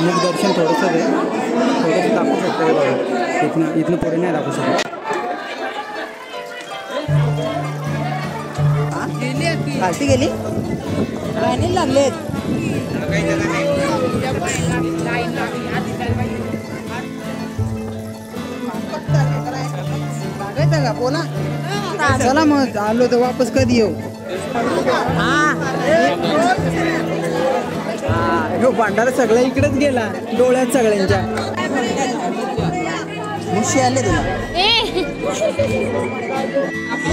समुख दर्शन थोडंसं आहे, थोडंसं दाखवू शकतो हे बघा. इथनं पुढे नाही दाखवू शकतो. आरती गेली लाईनी लागलेत. का बोला चला मग आलो तर वापस कधी येऊ. हा भांडारा सगळ्या इकडेच गेला डोळ्यात सगळ्यांच्या. मुशी आले तुला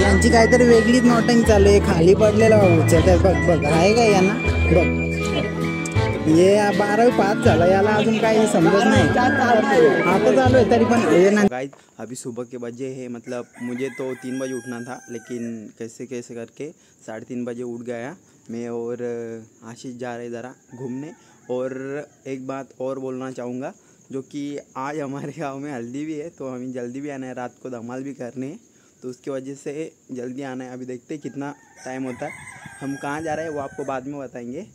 यांची काहीतरी वेगळीच नोटिंग चालू आहे. खाली पडलेला उचलतात बघ बघ आहे का यांना बघ. ये 12वी पास झाला याला अजून काही समजत नहीं. आता चालू है तरी पण. गाइस अभी सुबह के बजे है, मतलब मुझे तो 3 बजे उठना था, लेकिन कैसे कैसे करके 3:30 बजे उठ गया मैं. और आशीष जा रहे ज़रा घूमने. और एक बात और बोलना चाहूँगा, जो कि आज हमारे गांव में हल्दी भी है, तो हमें जल्दी भी आना है, रात को धमाल भी करने हैं, तो उसकी वजह से जल्दी आना है. अभी देखते हैं कितना टाइम होता है. हम कहाँ जा रहे हैं वो आपको बाद में बताएंगे.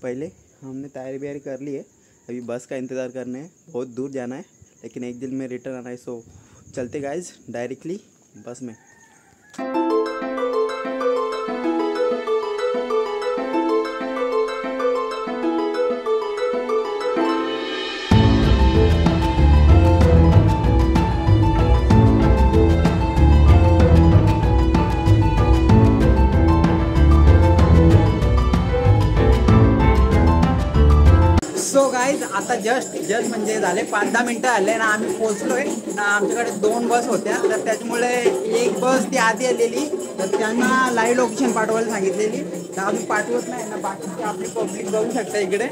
पहले हमने तैयारी व्यारी कर ली है, अभी बस का इंतज़ार करना है. बहुत दूर जाना है, लेकिन एक दिन में रिटर्न आना है. सो चलते गाइज डायरेक्टली बस में. सो गाइज आता जस्ट म्हणजे झाले 5-10 मिनटं आले ना आम्ही पोहोचलोय ना. आमच्याकडे 2 बस होत्या, तर त्याच्यामुळे एक बस ती आधी आलेली, तर त्यांना लाईव्ह लोकेशन पाठवायला सांगितलेली, तर आम्ही पाठवत नाही ना. बाकीची आपली पब्लिक जाऊ शकता इकडे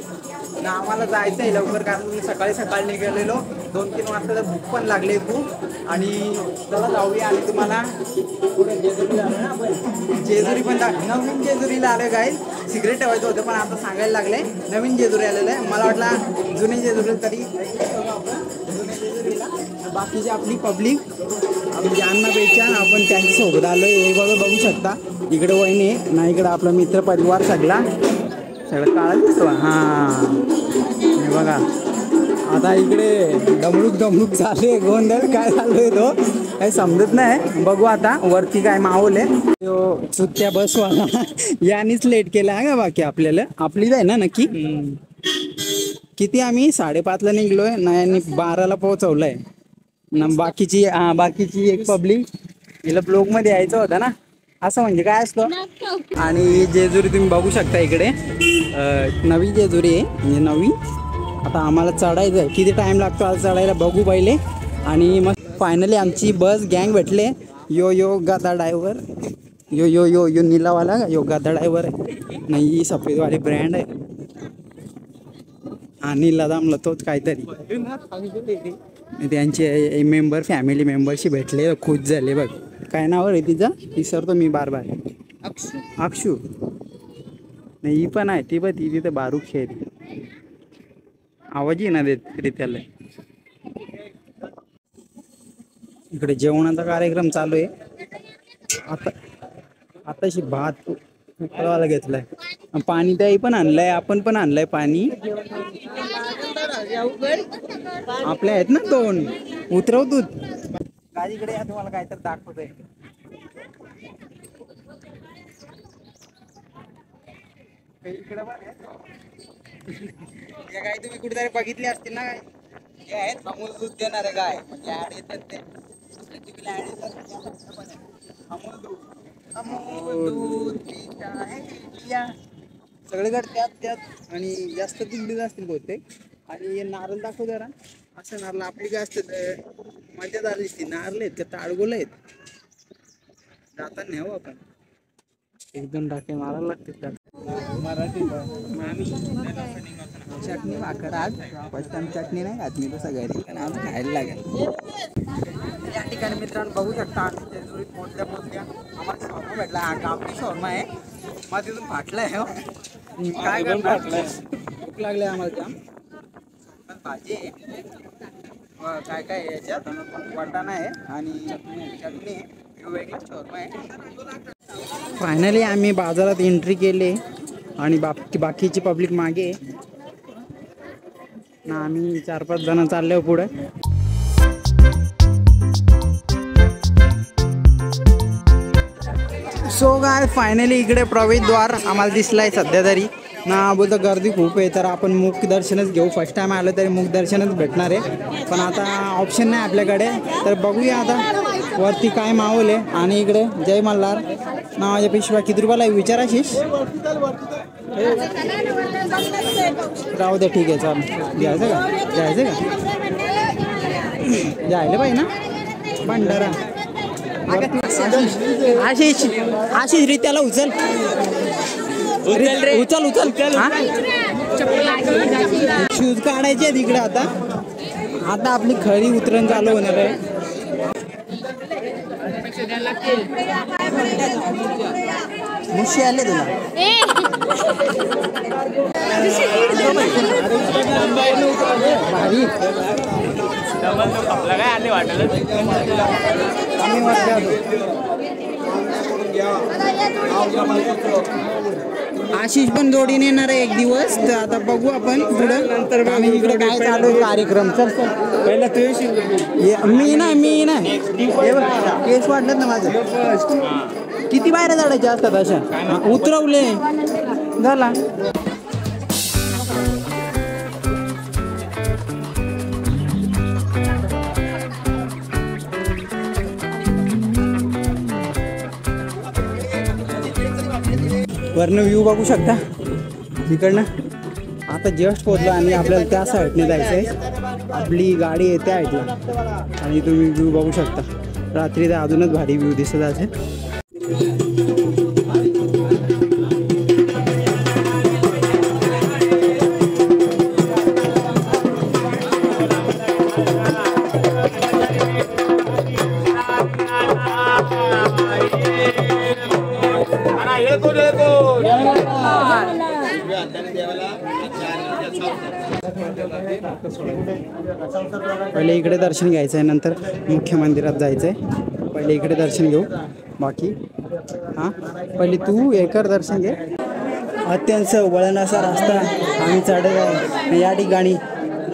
ना. आम्हाला जायचं आहे लवकर, कारण सकाळी निघालेलो 2-3 वाजता, तर भूक पण लागली खूप. आणि चला जाऊया. आणि तुम्हाला पुढे जेजुरी आलो ना आपण, जेजुरी पण नवीन जेजुरीला आलो गाइज. सिक्रेट ठेवायचं होतं पण आता सांगायला लागले नवीन जेजुरी आलेलं आहे. मला वाटला जुने जेजुरी तरी जुने जेजुरीला. बाकीची आपली पब्लिक आपली ज्यांना पेचान आपण त्यांच्यासोबत आलो आहे. हे बघू शकता इकडे वहिनी ना, इकडे आपला मित्र परिवार सगळा काळा दिसतो. हां हे बघा आता इकडे डमणूक झाले, गोंधळ काय चालू तो काही समजत नाही. बघू आता वरती काय माहोल आहे. सुट्ट्या बसवाला यानीच लेट केला आहे का. बाकी आपल्याला आपलीच आहे ना नक्की. किती आम्ही 5:30ला निघलोय ना, यांनी 12ला पोहोचवलंय ना. बाकीची एक पब्लिक हिला ब्लॉग मध्ये यायचं होतं ना, असं म्हणजे काय असतं. आणि जेजुरी तुम्ही बघू शकता इकडे नवी जेजुरी आहे, म्हणजे नवी. आता आम्हाला चढायचं आहे, किती टाइम लागतो आज चढायला बघू पहिले. आणि मग फायनली आमची बस गँग भेटले. यो गादा ड्रायव्हर, यो नीलावाला यो गादा ड्रायव्हर आहे नाही, सफेदवाले ब्रँड आहे. हा नीला दामला तोच काहीतरी. त्यांचे मेंबर फॅमिली मेंबरशी भेटले, खुश झाले. बघ काय नाव आहे तिचं, विसरतो मी बार. अक्षू नाही, ही पण आहे ती. ती तिथे बारूक खेळ आवाज येणार रे त्याला. इकडे जेवणाचा कार्यक्रम चालू आहे. आताशी भात उकळवायला घेतलाय, पाणी त्याही पण आणलंय, आपण पण आणलंय पाणी. आपल्या आहेत ना 2 उतरव दूध. गाडीकडे या, तुम्हाला काहीतरी दाखवतोय. इकडे गाय तुम्ही कुठेतरी बघितली असतील ना. काय हे आहेत अमूल दूध देणारे गाय, म्हणजे ऍड येतात ते अमूल दूध सगळीकडे त्यात आणि जास्त दूध देत असतील बहुतेक. आणि हे नारळ दाखव जरा. असं नारळ आपली काय असतं मजा झाली ती. नारळ आहेत का ताडगोल आहेत. जाताना न्यावं आपण, 1-2 टाके मारायला लागते. मराठी चटणी भाकर आज फर्स्ट टाइम चटणी नाही खात मी तसं घरी, पण आज खायला लागेल. या ठिकाणी मित्रांनो बघू शकता आम्ही जेजुरीत पोहोचल्या आम्हाला शॉर्मा भेटला. हा गावठी शॉर्मा आहे, मग तिथून फाटलाय. काय करणार, भूक लागली आम्हाला जाम. भाजी आहे, काय काय याच्यात वाटाणा आहे आणि चटणी आहे. वेगळा शॉर्मा आहे. फायनली आम्ही बाजारात एंट्री केली आणि बाकीची पब्लिक मागे. ना आम्ही 4-5 जण चाललो पुढे. सो गाय फायनली इकडे प्रवेशद्वार आम्हाला दिसलाय सध्या तरी ना. बोलतो गर्दी खूप आहे तर आपण मुख दर्शनच घेऊ. फर्स्ट टाइम आलं तरी मुख दर्शनच भेटणार आहे, पण आता ऑप्शन नाही आपल्याकडे. तर बघूया आता वरती काय माहोल आहे. आणि इकडे जय मल्हार नावाच्या पिशव्या किती रुपयाला विचाराशीस? राहू दे, ठीक आहे, चाल. जायचं का? जायचं का? जायला पाहिजे ना भंडारा. आशिष आशिष रित्याला उचल उचल उचल. शूज काढायचे आहेत इकडे. आता आपली खरी उतरण चालू होणार आहे. मुशी आले तुला भारी काय आले वाटलं. आशिष पण जोडीने येणार आहे एक दिवस. तर आता बघू आपण पुढं नंतर. आम्ही इकडे काय चालू आहे कार्यक्रम. चल चल पहिला तू. मी ना केस वाटलं ना माझं. किती बाहेर जाडायचे असतात अशा उतरवले झाला. वरनं व्ह्यू बघू शकता तिकडनं. आता जस्ट पोहोचलो आणि आपल्याला त्या साईडने जायचं आहे. आपली गाडी आहे त्या साईडला आणि तुम्ही व्ह्यू बघू शकता. रात्री तर अजूनच भारी व्ह्यू दिसत असेल. पहिले इकडे दर्शन घ्यायचं आहे, नंतर मुख्य मंदिरात जायचं आहे. पहिले इकडे दर्शन घेऊ. बाकी हां पहिले तू एकर दर्शन घे. अत्यंत वळण असा रस्ता आम्ही चढत आहे. या ठिकाणी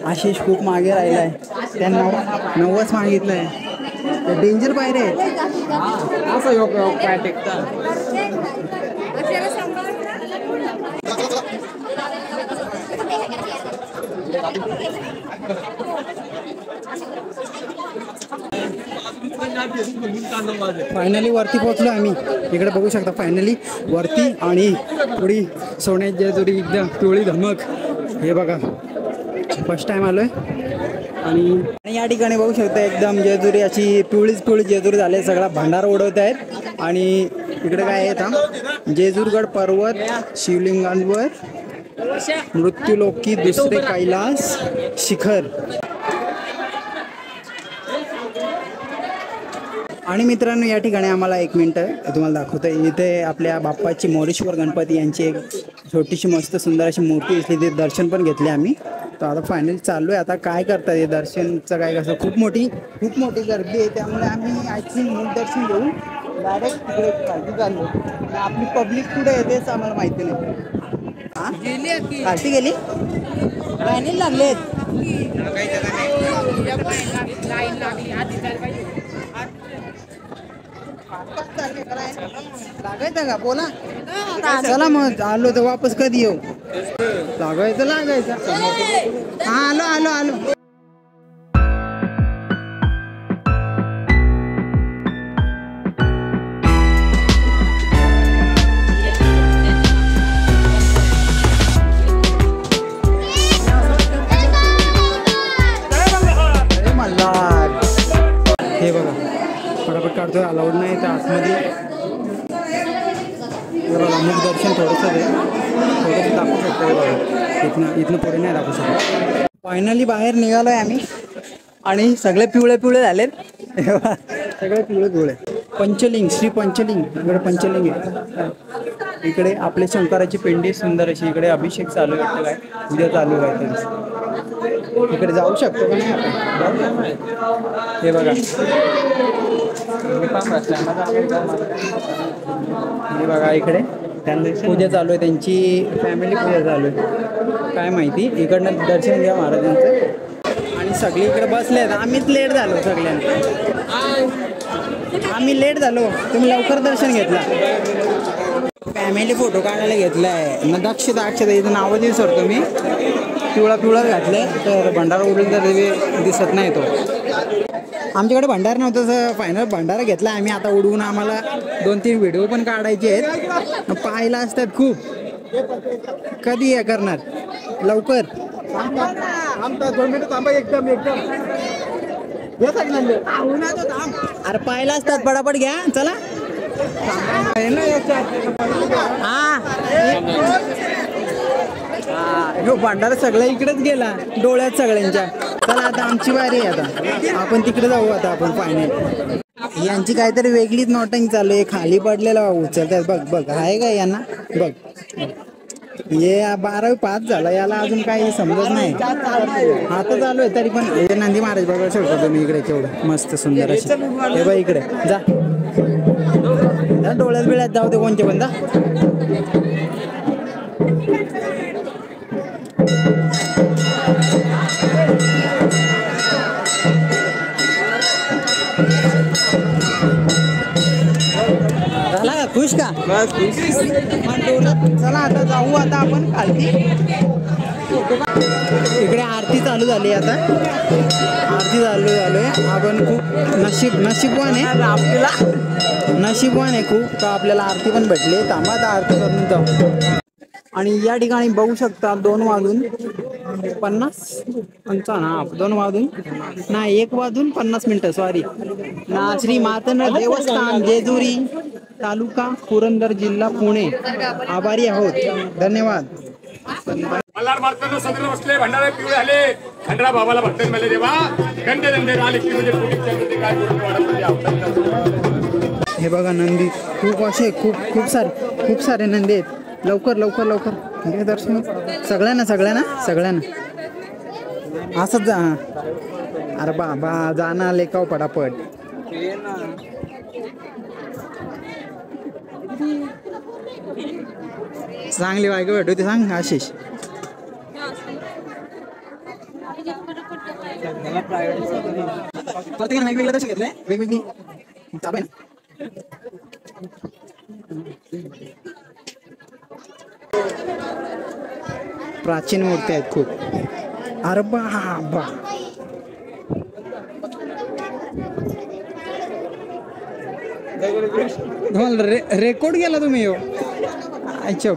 आशिष खूप मागे राहिला आहे. त्यांना 90 मागितलं आहे. डेंजर पायरे असं योग पाय टेकता. फायनली वरती पोहोचलो आम्ही. इकडे बघू शकता फायनली वरती. आणि थोडी सोन्याची जेजुरी एकदम पिवळी धमक. हे बघा फर्स्ट टाइम आलोय. आणि या ठिकाणी बघू शकता एकदम जेजुरी अशी पिवळी जेजुरी झाली. सगळा भंडारा उडवत आहेत. आणि इकडे काय आहे जेजुरगड पर्वत शिवलिंगांवर मृत्यूलोकी दुसरे कैलास शिखर. आणि मित्रांनो या ठिकाणी आम्हाला 1 मिनटं तुम्हाला दाखवतो. इथे आपल्या बाप्पाची मोरेश्वर गणपती यांची एक छोटीशी मस्त सुंदर अशी मूर्ती दिसली. ते दर्शन पण घेतले आम्ही. तर आता फायनली चाललो आहे. आता काय करतात हे दर्शनचं काय कसं खूप मोठी गर्दी आहे. त्यामुळे आम्ही आय थिंक मूळ दर्शन घेऊन डायरेक्ट तिकडे खालती चाललो. आपली पब्लिक कुठे येतेच आम्हाला माहिती नाही. खालती गेली फायनल लागलेत. लागायचं का बोला. चला मग आलो तर वापस कधी येऊ. लागायचं हा आलो. हे बघा फटाफट काढतोय. अलाउड नाही तर आतमध्ये. बघा मुख दर्शन थोडंसं दाखवू शकतो. बघा इथनं पुढे नाही दाखवू शकतो. फायनली बाहेर निघालो आहे आम्ही. आणि सगळे पिवळे झालेत. सगळे पिवळे. पंचलिंग श्री पंचलिंग. इकडे पंचलिंग आहे. इकडे आपले शंकराची पिंडी सुंदर अशी. इकडे अभिषेक चालू आहे काय उद्या चालू आहे तरी. इकडे जाऊ शकतो का नाही आपण. हे बघा हे बघा इकडे पूजा चालू आहे त्यांची, फॅमिली पूजा चालू आहे. काय माहिती, इकडनं दर्शन घ्या महाराजांचं. आणि सगळी इकडे बसले आहेत. आम्हीच लेट झालो सगळ्यांना, आम्ही लेट झालो. तुम्ही लवकर दर्शन घेतला. फॅमिली फोटो काढायला घेतला आहे ना. दक्षता इथं नावं विसरतो मी. पिवळा घातलं तर भंडारा उडून तर दिसत नाही तो. आमच्याकडे भंडारा नव्हतं तर फायनल भंडारा घेतला आम्ही. आता उडवून आम्हाला 2-3 व्हिडिओ पण काढायचे आहेत. पाहायला असतात खूप. कधी हे करणार लवकर? अरे पाहायला असतात, पटापट घ्या चला. हा भंडारा सगळं इकडेच गेला डोळ्यात सगळ्यांच्या. चला आता आमची बारी आहे. आता आपण तिकडे जाऊ. आता आपण फायनल यांची काहीतरी वेगळीच नॉटिंग चालू आहे. खाली पडलेला उचलतात. बघ आहे का यांना? बघ हे 12वी पास झाला, याला अजून काही समजत नाही. आता चालू आहे तरी पण. हे नंदी महाराज बघा शकतो तुम्ही इकडे, केवढं मस्त सुंदर असे. हे बघ इकडे जा, डोळ्यात बिळ्यात जाऊ दे कोणते पण जा. झाला का? खुश का? बस खुश. चला आता जाऊ. आता आपण खाली इकडे आरती चालू झाली. आता आरती चालू आहे. आपण खूप नशीबवान आहे खूप का आपल्याला आरती पण भेटली. थांबा आता आरती करून जाऊ. आणि या ठिकाणी बघू शकता 2 वाजून 1 मिनिटं सॉरी ना. श्री मातंड देवस्थान जेजुरी तालुका पुरंदर जिल्हा पुणे. आभारी आहोत, धन्यवाद. मल्हार मार्तंड सदर बसले, भंडारे पिवळे आले, खंडरा बाबाला भक्तन मिळाले देवा, गंडे दंडे राले की म्हणजे पुढे काय हे बघा नंदी खूप असे खूप सारे नंदी आहेत. लवकर घे दर्शन सगळ्यांना असंच जा. अरे बाबा जाना लेकाव पटापट. चांगली बायको भेटू ते सांग आशिष. प्रत्येकाने वेगवेगळं दर्शन घेतलंय, वेगवेगळी चालू आहे ना. प्राचीन मूर्ती आहेत खूप. अरे बा रेकॉर्ड केला तुम्ही हो. अच्छा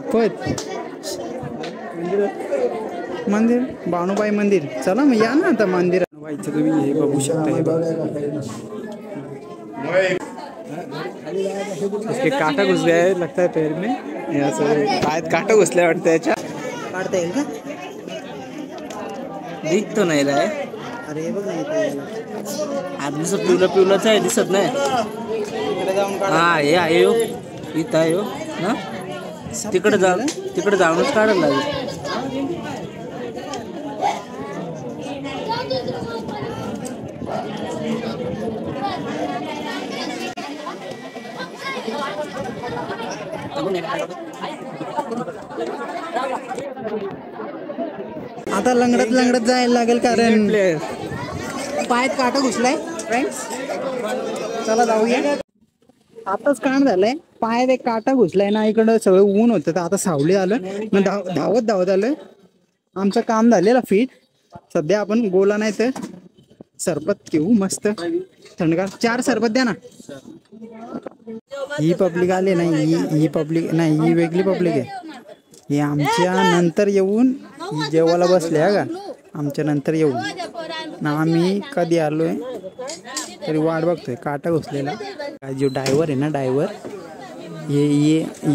मंदिर बाणूबाई मंदिर. चला मग या ना आता मंदिर व्हायचं. तुम्ही हे बघू शकता. हे बघा इसके कांटा घुस गया है लगता है पैर में. यहाँ से शायद कांटा घुसला वाटतं याच्या. काढता येईल का? दिख तो नाही रहा है. अरे बघ आदमी सब पिवलाच आहे, दिसत नाही. हा हे आहे हो, इथं आहे हो ना. तिकडे जाऊनच काढायला लागेल. आता लंगडत जायला लागेल कारण पायात काटा घुसलाय फ्रेंड्स. चला जाऊया. आताच काम झालंय, पायात एक काटा घुसलाय ना. इकडं सगळं ऊन होतं तर आता सावली आलं मग धावत आलं. आमचं काम झालेलं फिट. सध्या आपण गोला नाही तर सरबत घेऊ मस्त थंडगार. 4 सरबत द्या ना. ही पब्लिक आली नाही, ही पब्लिक नाही, ही वेगळी पब्लिक आहे. हे आमच्या नंतर येऊन जेवायला बसले का. आमच्या नंतर येऊन ना. आम्ही कधी आलोय तरी वाट बघतोय. काटा घुसलेला. जो ड्रायव्हर आहे ना,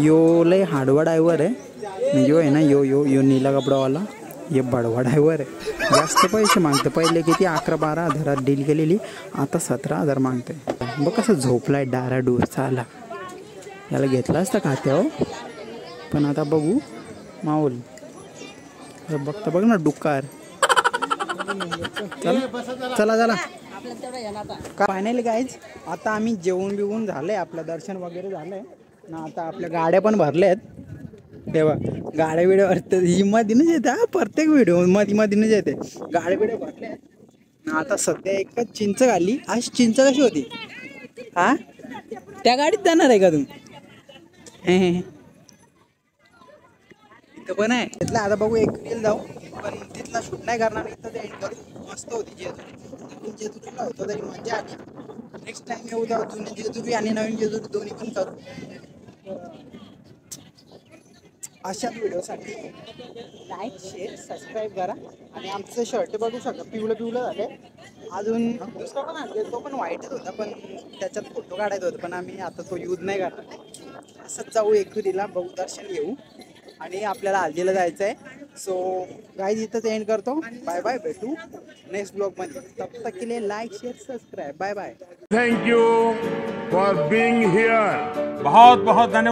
यो लय हाडवा ड्रायव्हर आहे. यो आहे ना, यो नीला कपडावाला ये बडवा ड्रायव्हर आहे. जास्त पैसे मागतो. पहिले किती 11-12 हजारात डील केलेली, आता 17,000 मागतोय. बघ कसं झोपलाय डाराडूर. चाला याला घेतला असता खात्यावर पण आता बघू माऊल. बघता बघ ना डुक्कार. चला फायनली गाईज आता आम्ही जेवून बिवून झालंय. आपलं दर्शन वगैरे झालंय ना. आता आपल्या गाड्या पण भरल्या आहेत. तेव्हा गाड्या बिड्या भरतात ही मधीनच येते हा प्रत्येक व्हिडिओ मधीनच येते गाड्या बिड्या भरल्या आता सध्या एकच चिंच घाली आज चिंच कशी होती हा त्या गाडीत जाणार आहे का तू इथं पण आहे तिथला आता बघू एक रील जाऊ पण तिथला शूट नाही करणार इथं ते एंड करू मस्त होती जेजुरी जेजुरीला होतं तरी मजा आली नेक्स्ट टाइम येऊ जाऊ जुनी जेजुरी आणि नवीन जेजुरी दोन्ही पण करू अशाच व्हिडिओसाठी लाईक शेअर सबस्क्राईब करा आणि आमचं शर्ट बघू शकता पिवळं झाले अजून दुसरा पण आणले तो पण व्हाईटच होता पण त्याच्यात फोटो काढायचा होता पण आम्ही आता तो यूज नाही करणार असंच जाऊ एकविरीला बघू दर्शन घेऊ आणि आपल्याला हल्दीला जायचं आहे सो गाईज इथंच एंड करतो बाय बाय भेटू नेक्स्ट ब्लॉगमध्ये तब तक के लिए like share subscribe bye bye thank you for being here बहुत बहुत धन्यवाद।